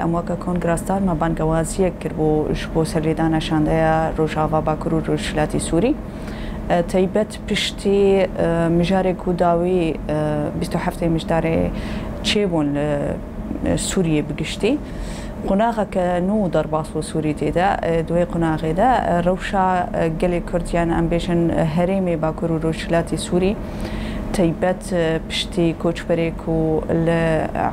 ئەموەکە کۆنگراستار مەبانگەوازیەک کرد بۆ سەرلێدانە شاندەیە ڕۆژاوا باکوور و ڕۆژهەڵاتی سووری تایبەت پشتی مژارێک و داوی 27 مژدارێ چێبوون لە سووریە بگشتی قوناغەکە نو دەرباس و سووری تێدا دوای قوناغێدا ڕەوشە گەلێک کوردیان ئەمبێژن هەرێمی باکوور و ڕۆژهەڵاتی سووری تایبەت پشتی کۆچبەرێک و لە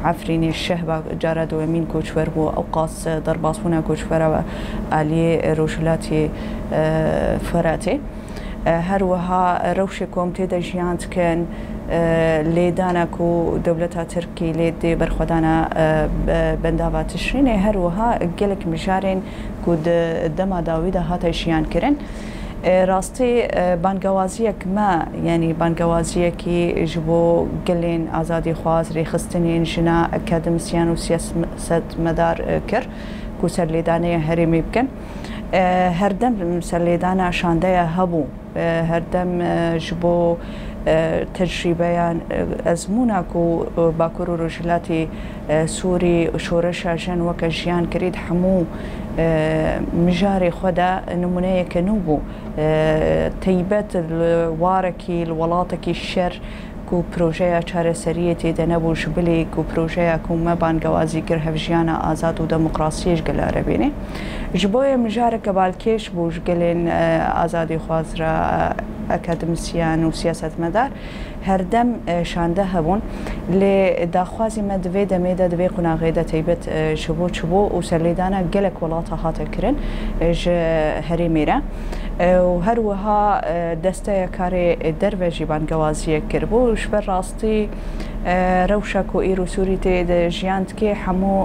عەفرینی شەه جارە دووەمین کۆچبەر بوو ئەو قاس دەرباسبوونە کۆچبەرەوە ئالیێ ڕۆژهەڵاتی فەراتێ هەروەها ڕەوشێک کۆم تێدا ژیانتکەن لێدانەک و دەولەتە ترکی لێ دێ بەرخۆدانە بەنداوا تشرینێ هەروەها گەلێک مژارێن و دەما داویدا هاتە ژیانکردن ڕاستی بانگەوازیەک مە یعنی بانگەوازیەکی ji بۆ gelên ئازادی خواز ڕێخستنین ژنە ئەکادمیسیان و سیاسەتمەدار کرد و سەرلێدانەیە هەرێمی بکەن هەردەم سەرلێدانە شاندەیە هەبوو هەردەم ji بۆ تەجریبەیان ئەزموناک و باکوور و ڕۆژهەڵاتی سووری شۆرەشە ژەن وەکە ژیان کرد هەموو مژارێ خۆدا نمونەیەکە نو بوو تایبەت وارێکی وڵاتێکی شەر و پرۆژەیە چارەسەریە تێدا نەبوو ji bilێک و پرۆژەیە کومە بانگەوازی کرد هەڤژیانە ئازاد و دەموقراسیەش گەلارە بێنێ ji بۆیە مژارێکە بالکێش بوو ji gelên ئازادی خوازرا ئەکادمیسیان و سیاسەتمەدار هەردەم شاندە هەبوون لێ داخوازی مە divê demêde divê qunağêde taybet ji bo çi bû û serlêdana gelek welata hate kirin ji herêmê re û her wiha desteya karê derve jî bangewaziyek kiribû ji ber rastî rewşa ku îro Sûrî tê de jiyan dike hemû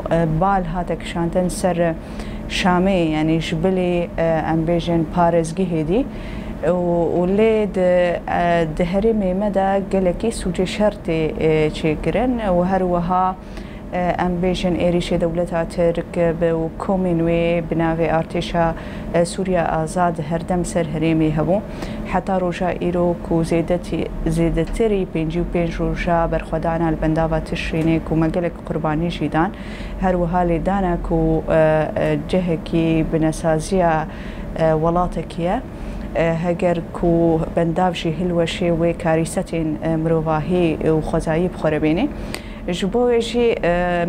bal hate kişandin ser Şamê yanî ji bilê em bêjin parêzgihê dî و لێ di herêmê me de gelekî sûcê şer tê çêkirin û herwiha em bêjin êrişê dewleta Tirk bi komên wê bi navê artêşa Sûriya Azad herdem ser herêmê hebû heta roja îro ku zêdetirî 55 roja berxwedana li bendava Tişrînê ku me gelek qurbanî jî dan herwiha lêdana ku cihekî binesaziya welatekî ye هەگەر کو بەنداو jî hilweşê wê karîsetên mirovahî û xwezayî bixwere bêne ji bo wê jî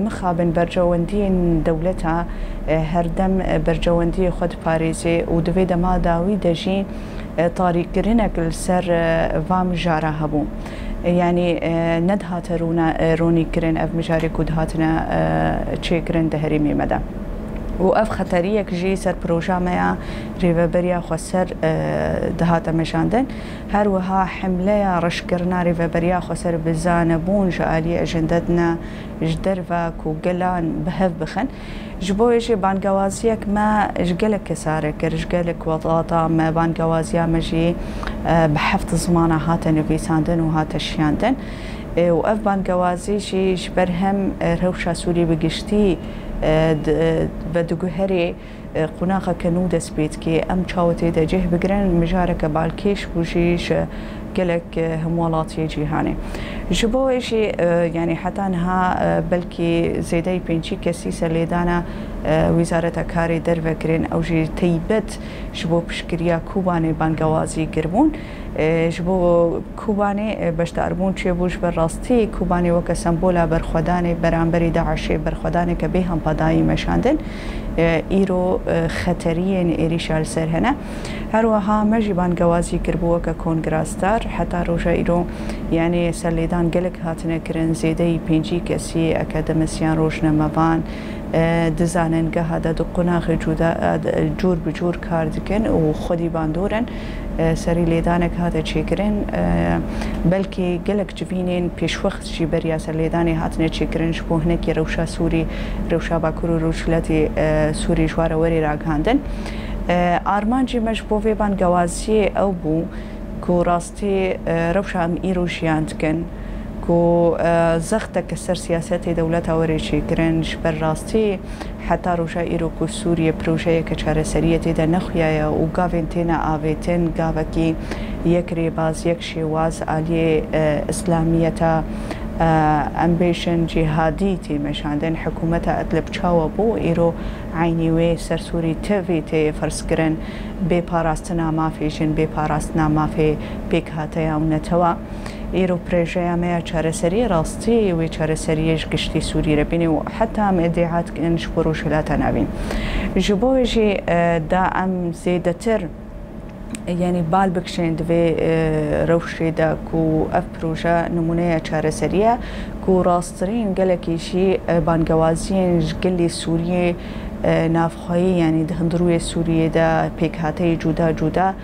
mixabin bercewendiyên dewleta herdem bercewendiyê xwe diparêze û divê dema dawî de jî tarîkirinek li ser va mijara hebû yanî nedihate ronîkirin ev mijarê ku dihatine çêkirin di herêmê me de و ev xeteriyek jî ser proja me ya rêveberiya xwe ser dihate meşandin her wiha hemleya reşkirina rêveberiya xwe ser bi zanebûn ji aliyê ejendetine ji derve ku gelan bi hev bixin ji bo wê jî bangewaziyek me ji gelek kesare kir ji gelek welata me bangewaziya me jî bi heft zimana hate nivîsandin û hate şiyandin û ev bangewazî jî ji ber hem rewşa Sûrî bi giştî بە دوگوهرێ قوناغەکە نو دەست بێت کە ئەم چاوەتێ دەجێ بگرن مژارەکە بالکێش بوژیش gelek hemwalatiyê cîhanê ji bo wê jî yanî heta niha belkî zêdeyî pêncî kesî serlêdana Wîzareta Karê derve kirin ew jî taybet ji bo piştgiriya Kubanê bangewazî kiribûn ji bo Kubanê beşdarbûn çêbû ji ber rastî Kubanê weke sembola berxwedanê beramberî Daişê berxwedaneke bê hempadayî meşandin îro xeteriyên êrîşa li ser hene her wiha me jî bangewazî kiribû weke kongresdar heta roja îro yanî serlêdan gelek hatine kirin zêdeyî pêncî kesî akademisyan rojnamevan dizanin geha de di qunaxê cûr bi cûr kar dikin û xwedî bandorin serî lêdanek hate çêkirin belkî gelek civînên pêşwext jî beriya serlêdanê hatine çêkirin ji bo hinekî rewşa Sûrî rewşa Bakur û Rûjhilatê Sûrî ji ware werî ragihandin armancî me ji bo vê bangewaziyê ew bû ku rastî rewşa em îro jiyan dikin ku zexteke ser siyasetê dewleta werê çêkirin ji ber rastî heta roja îro ku Sûriye projeyeke çareseriyê tê de nexuyaye û gavên têne avêtin gavekî yek rêbaz yek şêwaz aliyê İslamiyeta ئەمبیشن جیهادی تێمەشاندن حکوومەتە ئەتلب چاوە بۆ ئێرۆ عینیوێ سەرسووری تەوی تێ فەرزکردن بێ پاراستنا مافێژن بێ پاراستنا مافێ پێک هاتەیەونەتەوە ئێرۆ پرێژەیەمەیە چارەسەری ڕاستی وێ چارەسەریەش گشتی سووریرە بینێ و حتا مێدیعاتکەنش بۆ ڕۆژهێلاتە ناوین ji bo wê jî da em zêdetir yani bal bikişên divê rewşê de ku ev proje numuneya çareseriye ku rasttirîn gelekî jî bangewaziyên ji gelê Sûriyê navxwayî yani di hundirûyê Sûriyê de pêkhateyê cuda cuda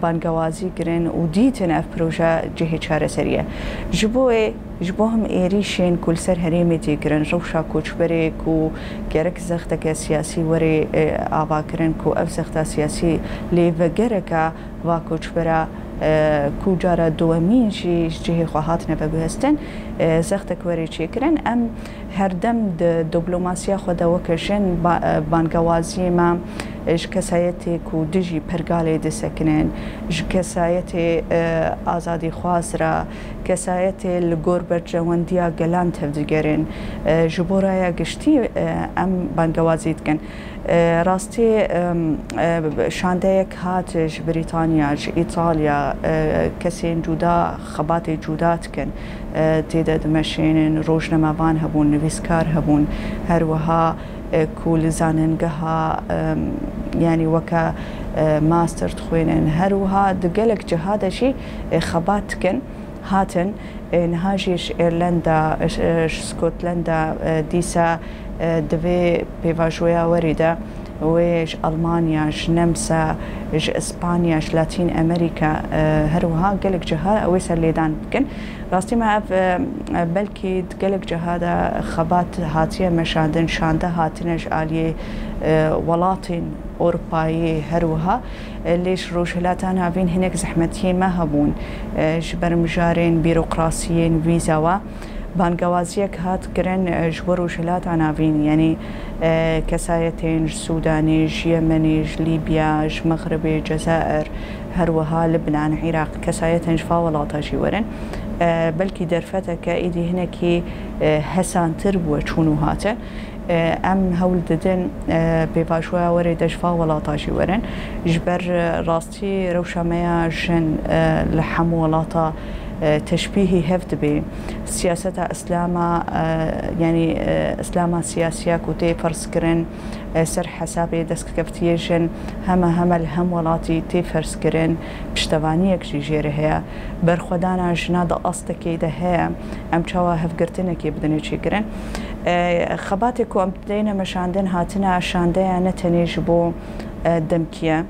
bangewazî kirin û dîtin ev proje cihê çareseriye ji bo wê ji bo him êrîşên ku li ser herêmê tê kirin rewşa koçberê ku gerek zexteke siyasî werê avakirin ku ev zexta siyasî lêvegereka va koçbera ku cara dowemîn jî ji cihê xwe hatine veguhestin zextek werê çêkirin em herdem di diplomasîya xwe de weke jin bangewaziyê me ji kesayetê ku dijî pergalê disekinin ji kesayetê azadîxwaz ra kesayetê li gor bercewendiya gelan tevdigerin ji bo raya giştî em bangewazî dikin rastî şandeyek hat ji Brîtanya ji İtalya kesên cuda xebatê cuda dikin têde dimeşînin rojnamevan hebûn nivîskar hebûn her wiha ku li zanîngeha yani weke master dixwînin her wiha di gelek ciha de jî xebat dikin hatin niha jî ji Îrlanda ji Skotlanda dîsa divê pêvajoya werî de wê ji Almanya ji Nemsa ji İspanya ji Latîn Amerîka her wiha gelek ciha wê serlêdan bikin rastî me ev belkî di gelek ciha de xebat hatiye meşandin şande hatine ji aliyê welatên Avrupayê her wiha lê ji rojhilata navîn hinek zehmetiyê me hebûn ji ber mijarên bîrokrasiyên vîza we bangewaziyek hat kirin ji bo rojhilata navîn yani kesayetên ji Sûdanê ji Yemenê ji Lîbya ji Mexribê Cezair her wiha Libnan Iraq kesayetên ji fa welata jî werin belkî derfeteke êdî hinekî hesantir bûye çûn û hatin em hewl didin pêvajoya werê de ji fa welata jî werin ji ber rastî rewşa me ya jin li hemû welata تشبیهی هفت به سیاست اسلام یعنی اسلام سیاسیه کوته فرض کردن سر حساب دست کفتیشن همه الهم ولاتی تی فرض کردن پشتوانی یک جیره هیا برخودانا جناد اصل کی ده هیا ام چوا هف گرتنه کی بدنی چی کردن خباتی کو ام دینا مشاندن هاتنا شانده نتنیج بو دمکیه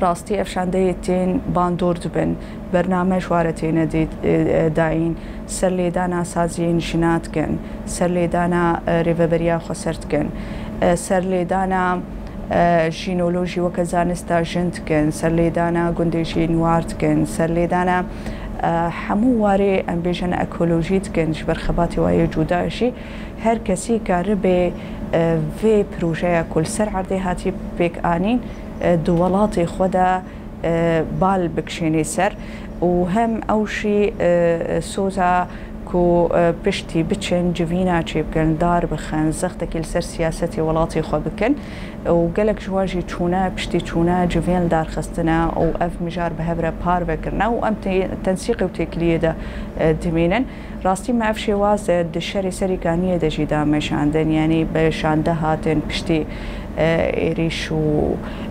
راستی افشانده تین باندور دبن برنامه شوارتین داین سرلیدانا سازین جنات کن سرلیدانا ریوبریا خسرت کن سرلیدانا ژینۆلۆژی وەکە زانستا ژند کن سەرلێدانە گوندێژی نوارد کن سەرلێدانە هەموو وارێ ئەمبێژەنە ئەکۆلۆژیت کن ji ber xebatê wayê cudayişî her kesî kare bê vê projeya ku li ser erdê hatî pêkanîn di welatê xwe de bal bikişênê ser û hem ew jî soza ku piştî biçin civîna çêbkin dar bixin zextekî li ser siyasetê welatê xwe bikin û gelek ji wan jî çûne piştî çûne civên li darxistine û ev mijar bi hev re par vekirine û em tensîqê û têkiliyê de dimînin rastî me ev şêwaz di şerê serî kaniyê de jî da meşandin yanî bi şande hatin piştî êrîş û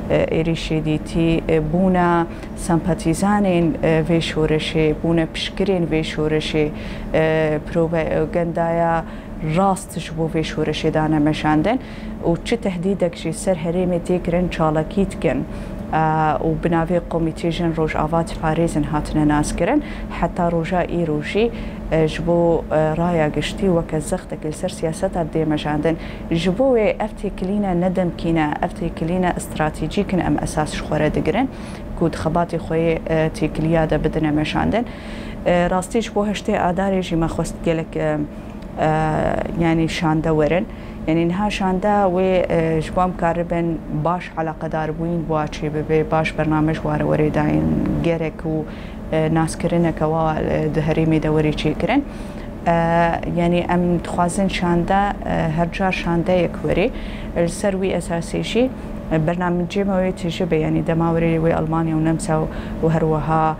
êrîşê dîtî bûna sempatîzanên vê şoreşê bûna piştgirên vê şoreşê propagandaya rast ji bo vê şoreşê da nemeşandin û çi tehdîdek jî ser herêmê tê kirin çalakî dikin û bi navê komîtêjin Rojava Parêzin hatine naskirin heta roja îro jî ji bo raya giştî weke zextekî li ser siyaseta dêmeşandin ji bo wê ev têkilîne nedemkîne ev têkilîne stratejîkin em esas ji xwe re digirin ku di xebatê xwe têkiliya de bidine meşandin rastî ji bo heştê adarê jî me xwest gelek yani şande werin yani niha şande wê ji bo em karibin baş eleqedar bûyîn bi çê bibe baş bername ji ware werê dayîn gerek û naskirineke wa di herêmê de werê çêkirin يعني ام دخوازن شانده هرجار شانده يكوري السروي اساسي برنامج موي تجربه يعني دماوري والمانيا ونمسا وهروها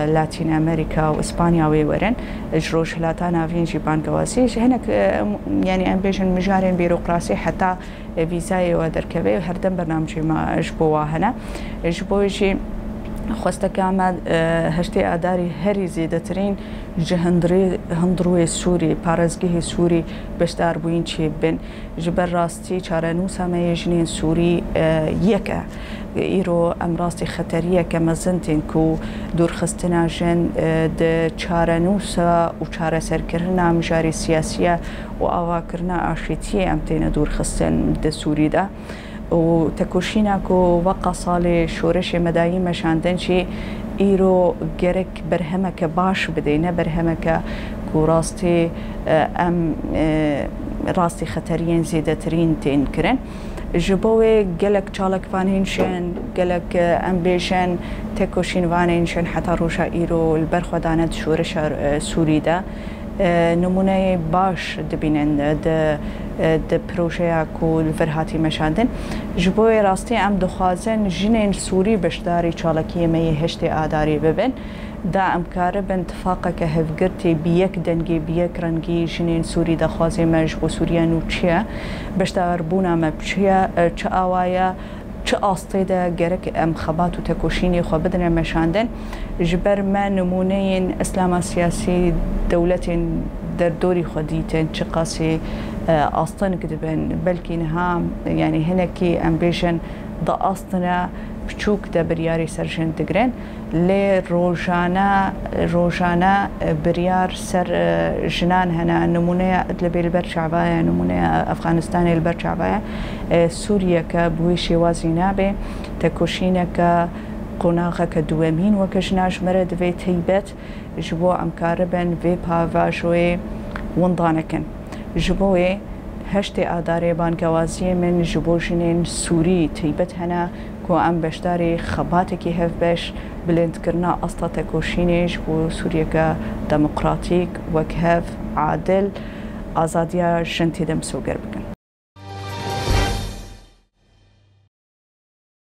لاتين امريكا واسبانيا ويورن جروش هلاتانا فين جيبان قواسي هناك يعني ام بيجن مجارين بيروقراسي حتى فيزاي ودركبه هردم برنامج ما جبوا هنا جبوجي خواسته كامل هشتي اداري هری زیدترین هندروی سوری پارزگی سوری بشتار بوین چی بن جبر راستی چارنوس همه یجنین سوری یکه ایرو ام راستی خطریه که مزنتین کو دور خستنا جن د چارنوس و چاره سرکرنا مجاری سیاسیه و آواکرنا آشتیه ام تین دور خستن د سوری ده و تکوشینا کو وقع صالح شورش مدایی مشاندن چی ایرو گرک برهمک باش بدینه برهمک کو راستی ام راستی خطرین زیدترین تین کرن جبوه گلک چالک وانینشن گلک ام بیشن تکوشین وانینشن حتی روشا ایرو البرخودانت شورش سوری ده نمونه باش دبینن د پروژه کول فرهاتی مشاندن جبوی راستی ام دخوازن جنین سوری بشداری چالکی می هشت آداری ببن دا امکاره به اتفاق که هفگرتی بیک دنگی بیک رنگی جنین سوری دخوازی مجبو سوریا نو چیه بشدار بونا مبچیه چه آوایا چه آستی ده گرک ام خبات و تکوشینی خو بدن مشاندن جبر ما نمونه اسلام سیاسی دولت در دوری خودیتن چه قاسی آستان کدبن بلکه نها يعني هناكي امبيشن دا آستنا بچوك دا برياري سرجن دگرن لی روجانا بريار سر جنان هنا نمونه ادلبي البرشعبايا نمونه افغانستان البرشعبايا سوريا كبويشي وازينابي تكوشينا قناغة كدوامين وكجناج مرد في تيبت جبو امكاربن في بافاجوي وندانكن جبوي هشتي آداري بانكوازي من جبو جنين سوري تيبت هنا كو ام بشداري خباتكي هف باش بلند كرنا أسطا تكوشينيش و سوريا كديمقراطيك وكهف عادل آزاديا جنتي دم سوگر بكن